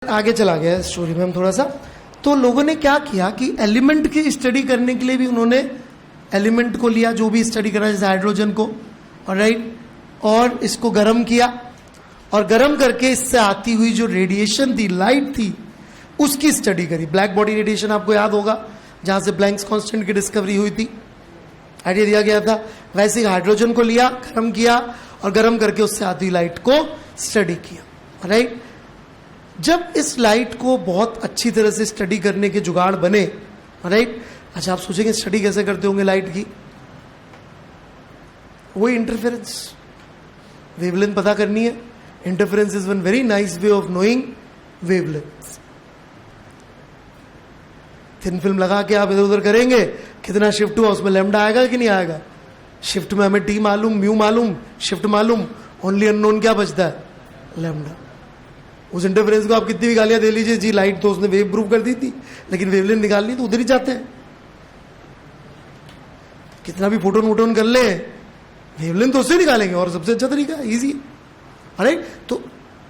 आगे चला गया स्टोरी में हम थोड़ा सा। तो लोगों ने क्या किया कि एलिमेंट की स्टडी करने के लिए भी उन्होंने एलिमेंट को लिया, जो भी स्टडी करा, जैसे हाइड्रोजन को, राइट, और इसको गर्म किया और गर्म करके इससे आती हुई जो रेडिएशन थी, लाइट थी, उसकी स्टडी करी। ब्लैक बॉडी रेडिएशन आपको याद होगा, जहां से प्लैंक्स कांस्टेंट की डिस्कवरी हुई थी, आइडिया दिया गया था। वैसे ही हाइड्रोजन को लिया, गर्म किया और गर्म करके उससे आती हुई लाइट को स्टडी किया, राइट। जब इस लाइट को बहुत अच्छी तरह से स्टडी करने के जुगाड़ बने, राइट, अच्छा आप सोचेंगे स्टडी कैसे करते होंगे लाइट की? वही इंटरफेरेंस, वेवलेंथ पता करनी है। Interference is one very nice way of knowing wavelength. Thin film लगा के आप इधर उधर करेंगे, कितना शिफ्ट हुआ, उसमें लैम्डा आएगा कि नहीं आएगा? शिफ्ट में हमें टी मालूम, म्यू मालूम, शिफ्ट मालूम, ओनली अननोन क्या बचता है? लैम्डा। उस इंटरफेरेंस को आप कितनी भी गालियां दे लीजिए, जी लाइट तो उसने वेव प्रूफ कर दी थी, लेकिन वेवलेंथ निकालनी तो उधर ही जाते हैं। कितना भी फोटोन वोटोन कर ले, वेवलेंथ तो उससे निकालेंगे, और सबसे अच्छा तरीका इजी, राइट। तो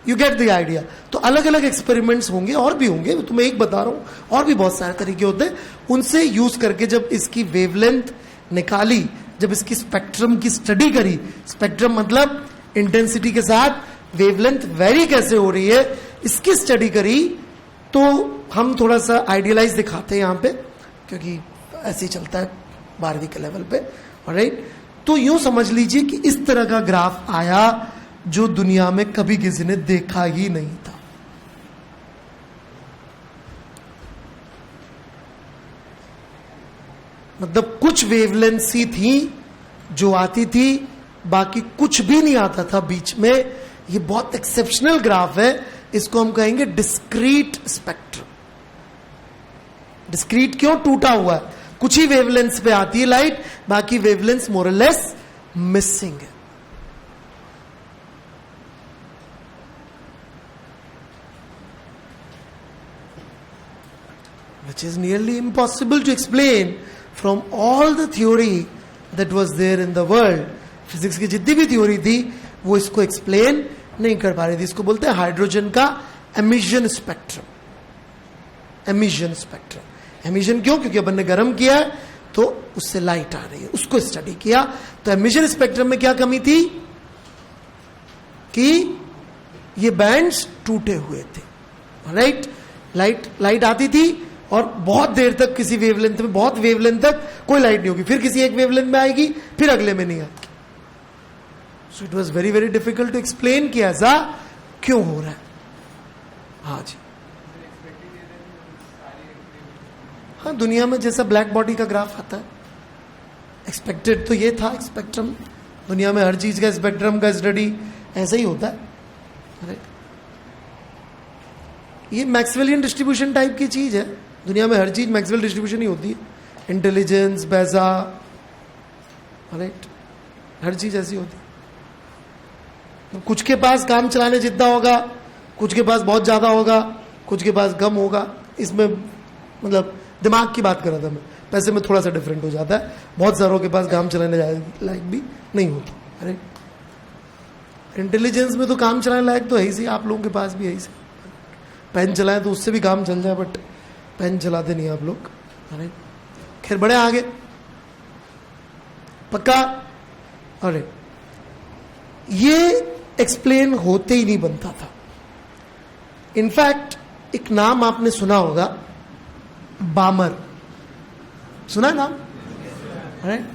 यू गेट द आइडिया। तो अलग अलग एक्सपेरिमेंट्स होंगे, और भी होंगे, तो मैं एक बता रहा हूं, और भी बहुत सारे तरीके होते हैं। उनसे यूज करके जब इसकी वेवलेंथ निकाली, जब इसकी स्पेक्ट्रम की स्टडी करी, स्पेक्ट्रम मतलब इंटेंसिटी के साथ वेवलेंथ वेरी कैसे हो रही है, इसकी स्टडी करी, तो हम थोड़ा सा आइडियलाइज दिखाते हैं यहां पे, क्योंकि ऐसे ही चलता है 12वीं के लेवल पे, राइट। तो यूं समझ लीजिए कि इस तरह का ग्राफ आया जो दुनिया में कभी किसी ने देखा ही नहीं था। मतलब कुछ वेवलेंथ्स ही थी जो आती थी, बाकी कुछ भी नहीं आता था बीच में। ये बहुत एक्सेप्शनल ग्राफ है, इसको हम कहेंगे डिस्क्रीट स्पेक्ट्रम। डिस्क्रीट क्यों? टूटा हुआ है, कुछ ही वेवलेंथ्स पे आती है लाइट, बाकी वेवलेंथ्स मोर और लेस मिसिंग है। Which is nearly impossible to explain from all the theory that was there in the world. Physics की जितनी भी थ्योरी थी वो इसको एक्सप्लेन नहीं कर पा रही थी। इसको बोलते हैं हाइड्रोजन का emission spectrum. Emission spectrum, emission क्यों? क्योंकि अपन ने गर्म किया है तो उससे लाइट आ रही है, उसको स्टडी किया। तो एमिशन स्पेक्ट्रम में क्या कमी थी कि ये बैंड्स टूटे हुए थे, राइट। लाइट आती थी और बहुत देर तक किसी वेवलेंथ में, बहुत वेवलेंथ तक कोई लाइट नहीं होगी, फिर किसी एक वेवलेंथ में आएगी, फिर अगले में नहीं आएगी। So it was very very difficult to explain कि ऐसा क्यों हो रहा है। हाँ जी, हाँ, दुनिया में जैसा ब्लैक बॉडी का ग्राफ आता है, एक्सपेक्टेड तो ये था स्पेक्ट्रम। दुनिया में हर चीज का स्पेक्ट्रम का स्टडी ऐसा ही होता है। ये मैक्सवेलियन डिस्ट्रीब्यूशन टाइप की चीज है। दुनिया में हर चीज मैक्सवेल डिस्ट्रीब्यूशन ही होती है, इंटेलिजेंस, पैसा, राइट, हर चीज ऐसी होती है। कुछ के पास काम चलाने जितना होगा, कुछ के पास बहुत ज्यादा होगा, कुछ के पास कम होगा। इसमें मतलब दिमाग की बात कर रहा था मैं, पैसे में थोड़ा सा डिफरेंट हो जाता है। बहुत सारों के पास काम चलाने लायक भी नहीं होता, राइट। इंटेलिजेंस में तो काम चलाने लायक तो है ही, आप लोगों के पास भी है ही। पेन चलाएं तो उससे भी काम चल जाए, बट पेन चलाते नहीं आप लोग, राइट। खैर बड़े आगे पक्का। अरे ये एक्सप्लेन होते ही नहीं बनता था। इनफैक्ट एक नाम आपने सुना होगा, बामर, सुना है नाम, राइट।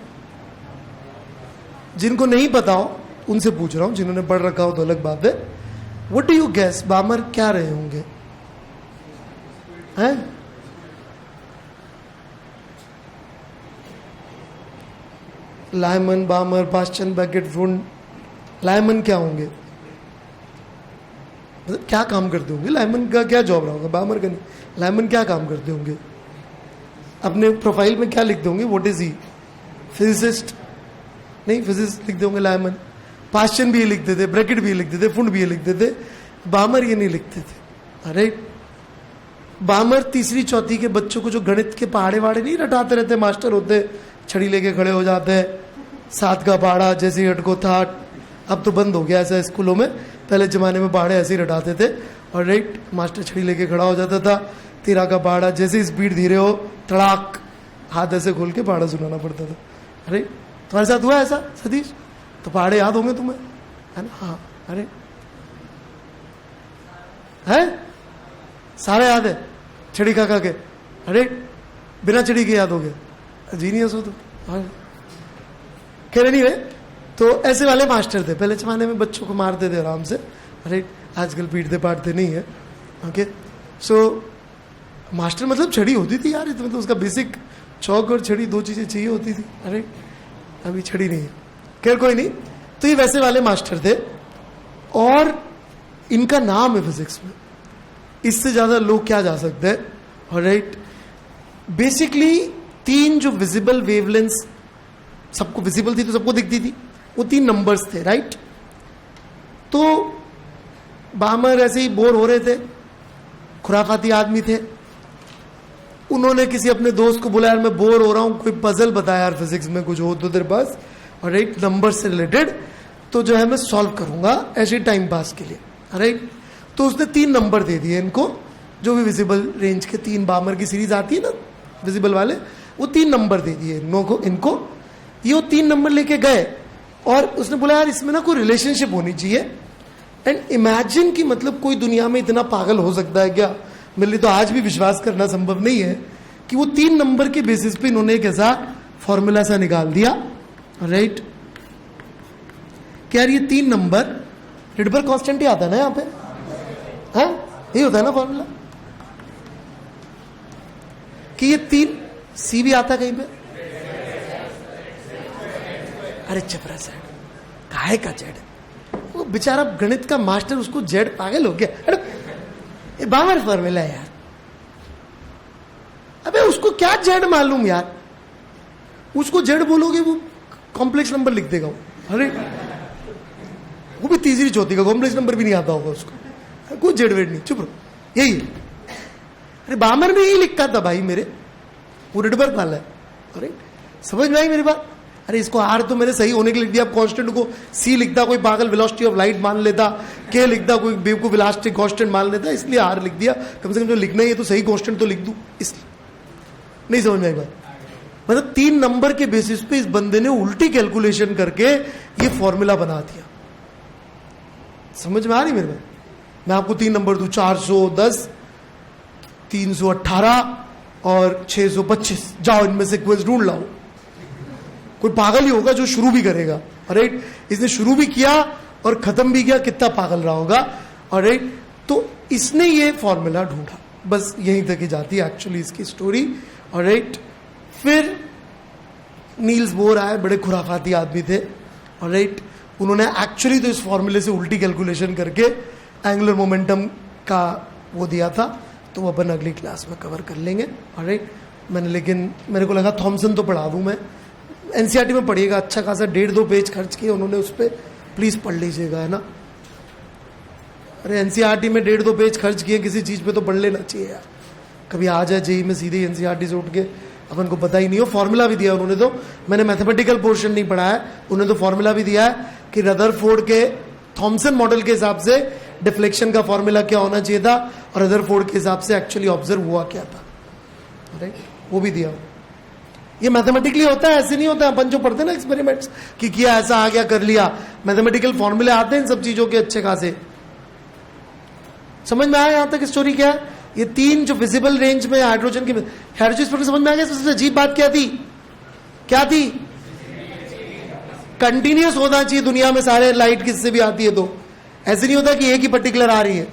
जिनको नहीं पता हो उनसे पूछ रहा हूं, जिन्होंने पढ़ रखा हो तो अलग बात है। व्हाट डू यू गेस, बामर क्या रहे होंगे? हैं? Lyman, बामर, बास्चन, baked, फ्रुंड। लायमन क्या होंगे? मतलब क्या काम करते होंगे? लायमन का क्या जॉब रहा होगा, बामर का नहीं। लायमन क्या काम करते होंगे? अपने प्रोफाइल में क्या लिखते होंगे? What is he? फिजिसिस्ट? नहीं, फिजिसिस्ट लिखते होंगे लायमन। पास्चन भी ये लिखते थे, ब्रैकेट भी ये लिखते थे, फुंड भी ये लिखते थे, बामर ये नहीं लिखते थे, राइट। बामर तीसरी चौथी के बच्चों को जो गणित के पहाड़े वाड़े नहीं रटाते रहते, मास्टर होते, छड़ी लेके खड़े हो जाते हैं, 7 का पहाड़ा जैसे अटको था। अब तो बंद हो गया ऐसा स्कूलों में, पहले जमाने में पहाड़े ऐसे ही रटाते थे और राइट, मास्टर छड़ी लेके खड़ा हो जाता था, तेरा का पहाड़ा जैसे स्पीड धीरे हो तड़ाक हाथ ऐसे खोल के पहाड़ा सुनाना पड़ता था। अरे तुम्हारे साथ हुआ ऐसा सतीश? तो पहाड़े याद होंगे तुम्हें, है ना? हाँ, अरे है सारा याद है छड़ी काका के। अरे बिना छड़ी के याद हो गया, जीनियस हो तुम। कह रहे नहीं वे तो ऐसे वाले मास्टर थे पहले जमाने में, बच्चों को मारते थे आराम से। अरे आजकल पीटते पाटते नहीं है। ओके, सो मास्टर मतलब छड़ी होती थी यार, मतलब उसका बेसिक चौक और छड़ी दो चीजें चाहिए होती थी। अरे अभी छड़ी नहीं है, खैर कोई नहीं। तो ये वैसे वाले मास्टर थे और इनका नाम है फिजिक्स में, इससे ज्यादा लोग क्या जा सकते हैं। ऑलराइट, बेसिकली तीन जो विजिबल वेवलेंथ्स सबको विजिबल थी तो सबको दिखती थी, वो तीन नंबर्स थे। राइट, तो बामर ऐसे ही बोर हो रहे थे, खुराफाती आदमी थे। उन्होंने किसी अपने दोस्त को बोला, यार मैं बोर हो रहा हूं, कोई पजल बता यार फिजिक्स में कुछ हो तो तेरे पास, और राइट नंबर से रिलेटेड, तो जो है मैं सॉल्व करूंगा ऐसे टाइम पास के लिए। राइट, तो उसने तीन नंबर दे दिए इनको, जो भी विजिबल रेंज के तीन बामर की सीरीज आती है ना विजिबल वाले, वो तीन नंबर दे दिए इनको। ये तीन नंबर लेके गए और उसने बोला यार इसमें ना कोई रिलेशनशिप होनी चाहिए। एंड इमेजिन कि मतलब कोई दुनिया में इतना पागल हो सकता है क्या, मेरे लिए तो आज भी विश्वास करना संभव नहीं है कि वो तीन नंबर के बेसिस पे इन्होंने एक ऐसा फॉर्मूला सा निकाल दिया। राइट, क्या यार ये तीन नंबर रिडबर कांस्टेंट ही आता है ना यहाँ पे, हाँ यही होता है ना फॉर्मूला, कि ये तीन सी भी आता कहीं पे। अरे चपरा जेड, काहे का जेड, वो बेचारा गणित का मास्टर, उसको जेड पागल हो गया। अरे ये बामर फॉर्मूला है यार, अबे उसको क्या जेड मालूम यार, उसको जेड बोलोगे वो कॉम्प्लेक्स नंबर लिख देगा वो। अरे वो भी तीसरी चौथी का कॉम्प्लेक्स नंबर भी नहीं आता होगा उसको, कोई जेड वेड नहीं, चुप रहो, यही है। अरे बामर में यही लिखा था भाई मेरे, वो रिडबर्ग वाला है। अरे समझ में आई मेरी बात? अरे इसको आर तो मैंने सही होने के लिख दिया, अब कांस्टेंट को सी लिखता कोई पागल वेलोसिटी ऑफ लाइट मान लेता, के लिखता कोई बेवकूफ इलास्टिक कांस्टेंट मान लेता, इसलिए आर लिख दिया। कम से कम जो लिखना ही है तो सही कांस्टेंट तो लिख दूं, इसलिए नहीं समझ में आई बात। मतलब तीन नंबर के बेसिस पे इस बंदे ने उल्टी कैलकुलेशन करके ये फॉर्मूला बना दिया। समझ में आ रही मेरे बात? मैं आपको तीन नंबर दूं, 410, 318 और 625, जाओ इनमें से क्वेश्चन ढूंढ लाओ। कोई पागल ही होगा जो शुरू भी करेगा। राइट, इसने शुरू भी किया और खत्म भी किया, कितना पागल रहा होगा। और राइट, तो इसने ये फॉर्मूला ढूंढा, बस यहीं तक ही जाती है एक्चुअली इसकी स्टोरी। और राइट, फिर नील्स बोर आए, बड़े खुराफाती आदमी थे। और राइट, उन्होंने एक्चुअली तो इस फॉर्मूले से उल्टी कैलकुलेशन करके एंगुलर मोमेंटम का वो दिया था, तो वो अपन अगली क्लास में कवर कर लेंगे। और राइट, लेकिन मेरे को लगा थॉमसन तो पढ़ा दूं मैं, एनसीईआरटी में पढ़िएगा, अच्छा खासा 1.5-2 पेज खर्च किए उन्होंने उस पर, प्लीज पढ़ लीजिएगा, है ना। अरे एनसीईआरटी में 1.5-2 पेज खर्च किए किसी चीज पे तो पढ़ लेना चाहिए यार। कभी आ जाए जेई में सीधे एनसीईआरटी से उठ के, अपन को पता ही नहीं हो। फॉर्मूला भी दिया उन्होंने, तो मैंने मैथमेटिकल पोर्शन नहीं पढ़ा है, उन्होंने तो फॉर्मूला भी दिया है कि रदरफोर्ड के थॉमसन मॉडल के हिसाब से डिफ्लेक्शन का फॉर्मूला क्या होना चाहिए था और रदरफोर्ड के हिसाब से एक्चुअली ऑब्जर्व हुआ क्या था। राइट, वो भी दिया। ये मैथमेटिकली होता है, ऐसे नहीं होता है अपन जो पढ़ते हैं ना एक्सपेरिमेंट्स कि किया ऐसा आ गया कर लिया। मैथमेटिकल फॉर्मूले आते हैं इन सब चीजों के अच्छे खासे। समझ में आया यहां तक स्टोरी क्या है? ये तीन जो विजिबल रेंज में हाइड्रोजन की, हाइड्रोजन समझ में आ गया? सबसे अजीब बात क्या थी? क्या थी? कंटिन्यूस होना चाहिए दुनिया में सारे, लाइट किससे भी आती है तो ऐसे नहीं होता कि एक ही पर्टिकुलर आ रही है।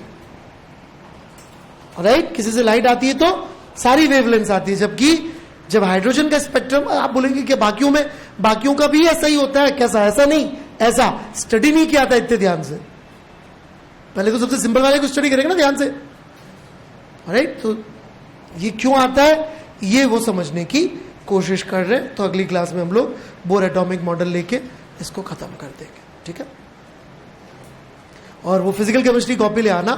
राइट, किसी से लाइट आती है तो सारी वेवलेंथ आती है, जबकि जब हाइड्रोजन का स्पेक्ट्रम, आप बोलेंगे कि बाकियों का भी ऐसा ही होता है, कैसा? ऐसा नहीं, ऐसा स्टडी नहीं किया था इतने ध्यान से। पहले तो सबसे सिंपल वाले को स्टडी करेंगे ना ध्यान से। राइट, तो ये क्यों आता है ये वो समझने की कोशिश कर रहे हैं। तो अगली क्लास में हम लोग बोर एटॉमिक मॉडल लेके इसको खत्म कर देंगे, ठीक है। और वो फिजिकल केमिस्ट्री कॉपी ले आना।